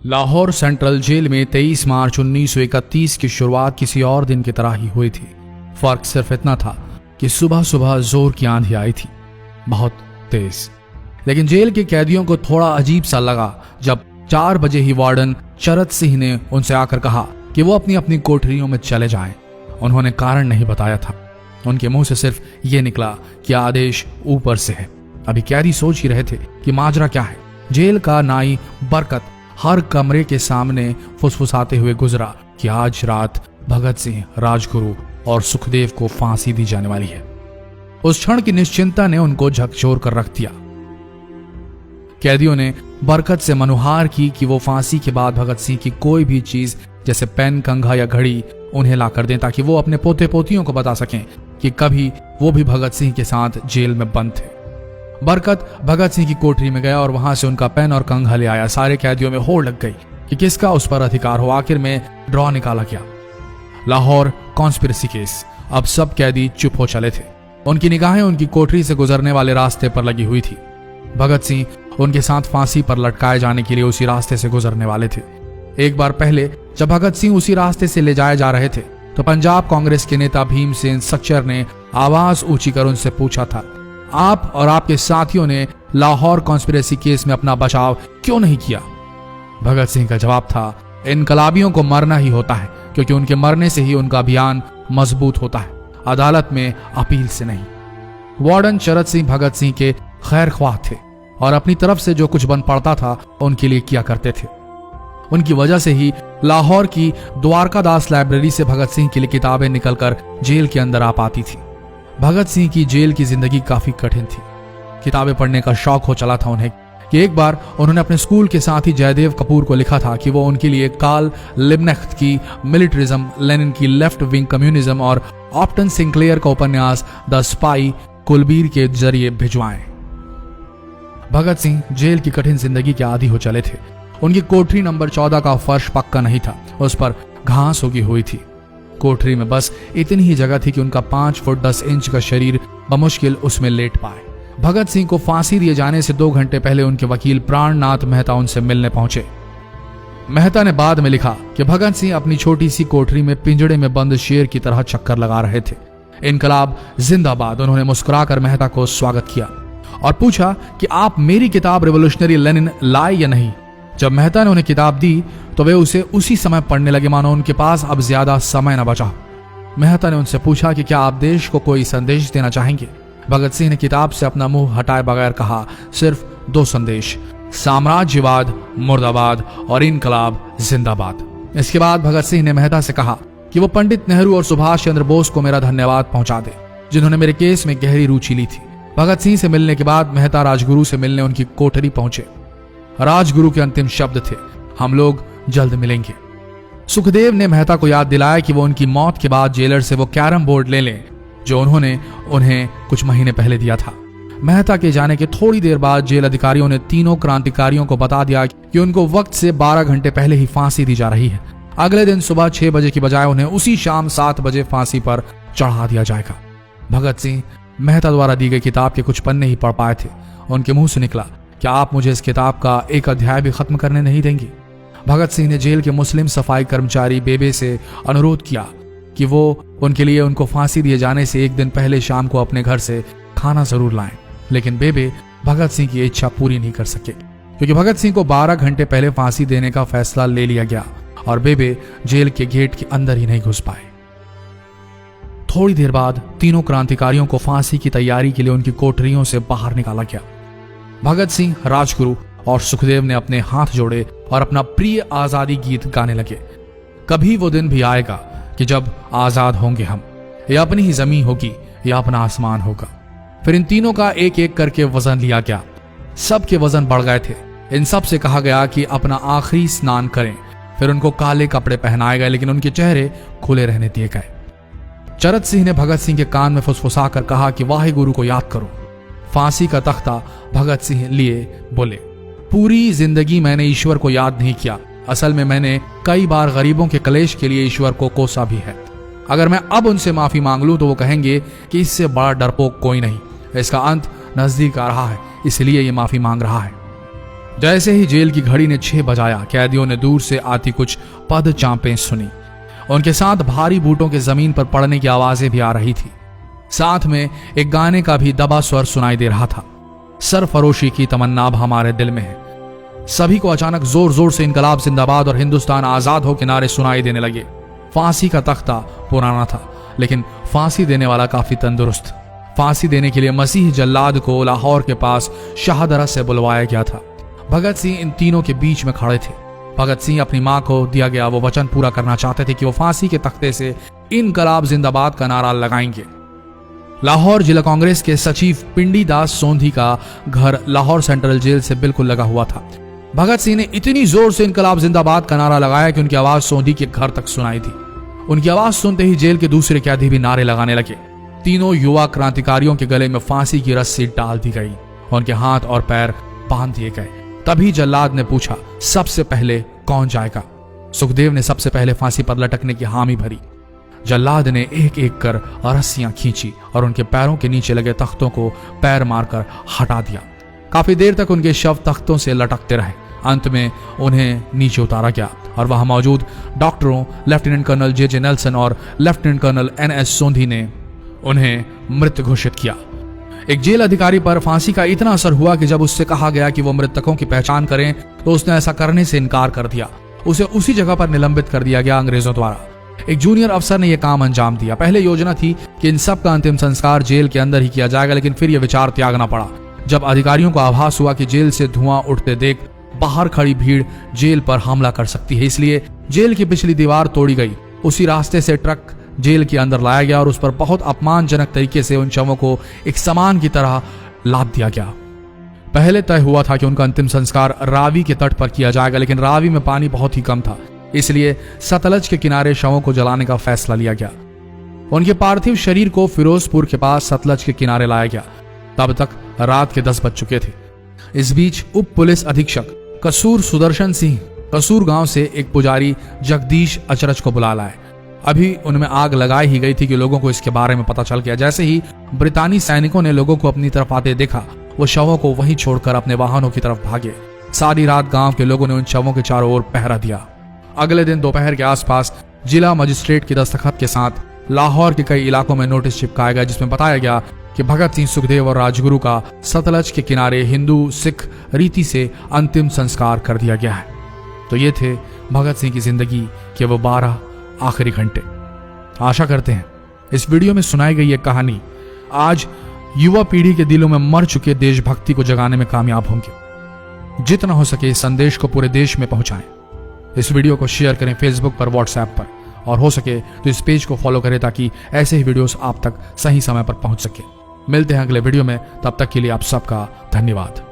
Lahore central jail में 23 मार्च 1931 की शुरुआत किसी और दिन की तरह ही हुई थी। फर्क सिर्फ इतना था कि सुबह सुबह जोर की आंधी आई थी, बहुत तेज। लेकिन जेल के कैदियों को थोड़ा अजीब सा लगा जब 4 बजे ही वार्डन चरत सिंह ने उनसे आकर कहा कि वो अपनी अपनी कोठरियों में चले जाएं। उन्होंने कारण नहीं बताया था। उनके मुंह से सिर्फ ये निकला कि आदेश ऊपर से है। अभी कैदी सोच ही रहे थे कि माजरा क्या है। जेल का नाई बरकत हर कमरे के सामने फुसफुसाते हुए गुजरा कि आज रात भगत सिंह, राजगुरु और सुखदेव को फांसी दी जाने वाली है। उस क्षण की निश्चिंता ने उनको झकझोर कर रख दिया। कैदियों ने बरकत से मनुहार की कि वो फांसी के बाद भगत सिंह की कोई भी चीज जैसे पेन, कंघा या घड़ी उन्हें ला कर दें ताकि वो अपने पोते पोतियों को बता सकें कि कभी वो भी भगत सिंह के साथ जेल में बंद थे। बरकत भगत सिंह की कोठरी में गया और वहां से उनका पेन और कंघा ले आया। सारे कैदियों में होड़ लग गई कि किसका उस पर अधिकार हो। आखिर में ड्रॉ निकाला गया, लाहौर कॉन्स्पिरेसी केस। अब सब कैदी चुप हो चले थे। उनकी निगाहें उनकी कोठरी से गुजरने वाले रास्ते पर लगी हुई थी। भगत सिंह उनके साथ फांसी पर लटकाए जाने के लिए उसी रास्ते से गुजरने वाले थे। एक बार पहले जब भगत सिंह उसी रास्ते से ले जाए जा रहे थे तो पंजाब कांग्रेस के नेता भीमसेन सच्चर ने आवाज ऊंची कर उनसे पूछा था, आप और आपके साथियों ने लाहौर कॉन्स्पिरेसी केस में अपना बचाव क्यों नहीं किया? भगत सिंह का जवाब था, इनकलाबियों को मरना ही होता है क्योंकि उनके मरने से ही उनका अभियान मजबूत होता है, अदालत में अपील से नहीं। वार्डन चरत सिंह भगत सिंह के खैर ख्वाह थे और अपनी तरफ से जो कुछ बन पड़ता था उनके लिए किया करते थे। उनकी वजह से ही लाहौर की द्वारकादास लाइब्रेरी से भगत सिंह के लिए किताबें निकलकर जेल के अंदर आ पाती थी। भगत सिंह की जेल की जिंदगी काफी कठिन थी। किताबें पढ़ने का शौक हो चला था उन्हें कि एक बार उन्होंने अपने स्कूल के साथी जयदेव कपूर को लिखा था कि वो उनके लिए कार्ल लिब्नेख्त की मिलिट्रिज्म, लेनिन की लेफ्ट विंग कम्युनिज्म और ऑप्टन सिंक्लेयर का उपन्यास द स्पाई कुलबीर के जरिए भिजवाएं। भगत सिंह जेल की कठिन जिंदगी के आदी हो चले थे। उनकी कोठरी नंबर 14 का फर्श पक्का नहीं था, उस पर घास उगी हुई थी। कोठरी में बस इतनी ही जगह थी कि उनका 5 फुट 10 इंच का शरीर बमुश्किल उसमें लेट पाए। भगत सिंह को फांसी दिए जाने से 2 घंटे पहले उनके वकील प्राणनाथ मेहता उनसे मिलने पहुंचे। मेहता ने बाद में लिखा कि भगत सिंह अपनी छोटी सी कोठरी में पिंजड़े में बंद शेर की तरह चक्कर लगा रहे थे। इनकलाब जिंदाबाद। उन्होंने मुस्कुराकर मेहता को स्वागत किया और पूछा कि आप मेरी किताब रिवोल्यूशनरी लेनिन लाए या नहीं। जब मेहता ने उन्हें किताब दी तो वे उसे उसी समय पढ़ने लगे मानो उनके पास अब ज्यादा समय न बचा। मेहता ने उनसे पूछा कि क्या आप देश को कोई संदेश देना चाहेंगे। भगत सिंह ने किताब से अपना मुंह हटाए बगैर कहा, सिर्फ 2 संदेश, साम्राज्यवाद मुर्दाबाद और इनकलाब जिंदाबाद। इसके बाद भगत सिंह ने मेहता से कहा कि वो पंडित नेहरू और सुभाष चंद्र बोस को मेरा धन्यवाद पहुंचा दे जिन्होंने मेरे केस में गहरी रुचि ली थी। भगत सिंह से मिलने के बाद मेहता राजगुरु से मिलने उनकी कोठरी पहुंचे। राजगुरु के अंतिम शब्द थे, हम लोग जल्द मिलेंगे। सुखदेव ने मेहता को याद दिलाया कि वो उनकी मौत के बाद जेलर से वो कैरम बोर्ड ले लें जो उन्होंने उन्हें कुछ महीने पहले दिया था। मेहता के जाने के थोड़ी देर बाद जेल अधिकारियों ने तीनों क्रांतिकारियों को बता दिया कि उनको वक्त से 12 घंटे पहले ही फांसी दी जा रही है। अगले दिन सुबह 6 बजे की बजाय उन्हें उसी शाम 7 बजे फांसी पर चढ़ा दिया जाएगा। भगत सिंह मेहता द्वारा दी गई किताब के कुछ पन्ने ही पढ़ पाए थे। उनके मुंह से निकला, क्या आप मुझे इस किताब का एक अध्याय भी खत्म करने नहीं देंगे? भगत सिंह ने जेल के मुस्लिम सफाई कर्मचारी बेबे से अनुरोध किया कि वो उनके लिए उनको फांसी दिए जाने से 1 दिन पहले शाम को अपने घर से खाना जरूर लाएं। लेकिन बेबे भगत सिंह की इच्छा पूरी नहीं कर सके क्योंकि भगत सिंह को 12 घंटे पहले फांसी देने का फैसला ले लिया गया और बेबे जेल के गेट के अंदर ही नहीं घुस पाए। थोड़ी देर बाद तीनों क्रांतिकारियों को फांसी की तैयारी के लिए उनकी कोठरियों से बाहर निकाला गया। भगत सिंह, राजगुरु और सुखदेव ने अपने हाथ जोड़े और अपना प्रिय आजादी गीत गाने लगे। कभी वो दिन भी आएगा कि जब आजाद होंगे हम, या अपनी ही जमीन होगी या अपना आसमान होगा। फिर इन तीनों का एक एक करके वजन लिया गया। सबके वजन बढ़ गए थे। इन सब से कहा गया कि अपना आखिरी स्नान करें। फिर उनको काले कपड़े पहनाए गए लेकिन उनके चेहरे खुले रहने दिए गए। चरत सिंह ने भगत सिंह के कान में फुसफुसा कर कहा कि वाहे गुरु को याद करो। फांसी का तख्ता भगत सिंह लिए बोले, पूरी जिंदगी मैंने ईश्वर को याद नहीं किया। असल में मैंने कई बार गरीबों के कलेश के लिए ईश्वर को कोसा भी है। अगर मैं अब उनसे माफी मांग लूं तो वो कहेंगे कि इससे बड़ा डरपोक कोई नहीं। इसका अंत नजदीक आ रहा है, इसलिए ये माफी मांग रहा है। जैसे ही जेल की घड़ी ने 6 बजाया, कैदियों ने दूर से आती कुछ पद चांपें सुनी। उनके साथ भारी बूटों के जमीन पर पड़ने की आवाजें भी आ रही थी। साथ में एक गाने का भी दबा स्वर सुनाई दे रहा था, सरफरोशी की तमन्ना अब हमारे दिल में है। सभी को अचानक जोर जोर से इनकलाब जिंदाबाद और हिंदुस्तान आजाद हो के नारे सुनाई देने लगे। फांसी का तख्ता पुराना था, लेकिन फांसी देने वाला काफी तंदुरुस्त। फांसी देने के लिए मसीह जल्लाद को लाहौर के पास शाहदरा से बुलवाया गया था। भगत सिंह इन तीनों के बीच में खड़े थे। भगत सिंह अपनी मां को दिया गया वो वचन पूरा करना चाहते थे कि वो फांसी के तख्ते से इनकलाब जिंदाबाद का नारा लगाएंगे। लाहौर जिला कांग्रेस के सचिव पिंडी दास सोंधी का घर लाहौर सेंट्रल जेल से बिल्कुल लगा हुआ था। भगत सिंह ने इतनी जोर से इनकलाब जिंदाबाद का नारा लगाया कि उनकी आवाज सोंधी के घर तक सुनाई दी। उनकी आवाज सुनते ही जेल के दूसरे कैदी भी नारे लगाने लगे। तीनों युवा क्रांतिकारियों के गले में फांसी की रस्सी डाल दी गई, उनके हाथ और पैर बांध दिए गए। तभी जल्लाद ने पूछा, सबसे पहले कौन जाएगा? सुखदेव ने सबसे पहले फांसी पर लटकने की हामी भरी। जल्लाद ने एक एक कर रस्सियां खींची और उनके पैरों के नीचे लगे तख्तों को पैर मारकर हटा दिया। काफी देर तक उनके शव तख्तों से लटकते रहे। अंत में उन्हें नीचे उतारा गया और वहां मौजूद डॉक्टरों लेफ्टिनेंट कर्नल जे नेल्सन और लेफ्टिनेंट कर्नल NS सोंधी ने उन्हें मृत घोषित किया। एक जेल अधिकारी पर फांसी का इतना असर हुआ कि जब उससे कहा गया कि वो मृतकों की पहचान करें तो उसने ऐसा करने से इनकार कर दिया। उसे उसी जगह पर निलंबित कर दिया गया अंग्रेजों द्वारा। एक जूनियर अफसर ने यह काम अंजाम दिया। पहले योजना थी कि इन सब का अंतिम संस्कार जेल के अंदर ही किया जाएगा, लेकिन फिर यह विचार त्यागना पड़ा जब अधिकारियों को आभास हुआ कि जेल से धुआं उठते देख बाहर खड़ी भीड़ जेल पर हमला कर सकती है। इसलिए जेल की पिछली दीवार तोड़ी गई। उसी रास्ते से ट्रक जेल के अंदर लाया गया और उस पर बहुत अपमानजनक तरीके से उन शवों को एक सामान की तरह लाद दिया गया। पहले तय हुआ था कि उनका अंतिम संस्कार रावी के तट पर किया जाएगा, लेकिन रावी में पानी बहुत ही कम था, इसलिए सतलज के किनारे शवों को जलाने का फैसला लिया गया। उनके पार्थिव शरीर को फिरोजपुर के पास सतलज के किनारे लाया गया। तब तक रात के 10 बज चुके थे। इस बीच उप पुलिस अधीक्षक कसूर सुदर्शन सिंह कसूर गांव से एक पुजारी जगदीश अचरज को बुला लाए। अभी उनमें आग लगाई ही गई थी कि लोगों को इसके बारे में पता चल गया। जैसे ही ब्रितानी सैनिकों ने लोगों को अपनी तरफ आते देखा, वो शवों को वहीं छोड़कर अपने वाहनों की तरफ भागे। सारी रात गांव के लोगों ने उन शवों के चारों ओर पहरा दिया। अगले दिन दोपहर के आसपास जिला मजिस्ट्रेट की दस्तखत के साथ लाहौर के कई इलाकों में नोटिस चिपकाया गया, जिसमें बताया गया कि भगत सिंह, सुखदेव और राजगुरु का सतलज के किनारे हिंदू सिख रीति से अंतिम संस्कार कर दिया गया है। तो ये थे भगत सिंह की जिंदगी के वो 12 आखिरी घंटे। आशा करते हैं इस वीडियो में सुनाई गई ये कहानी आज युवा पीढ़ी के दिलों में मर चुके देशभक्ति को जगाने में कामयाब होंगे। जितना हो सके इस संदेश को पूरे देश में पहुंचाएं। इस वीडियो को शेयर करें फेसबुक पर, व्हाट्सएप पर, और हो सके तो इस पेज को फॉलो करें ताकि ऐसे ही वीडियोस आप तक सही समय पर पहुंच सके। मिलते हैं अगले वीडियो में, तब तक के लिए आप सबका धन्यवाद।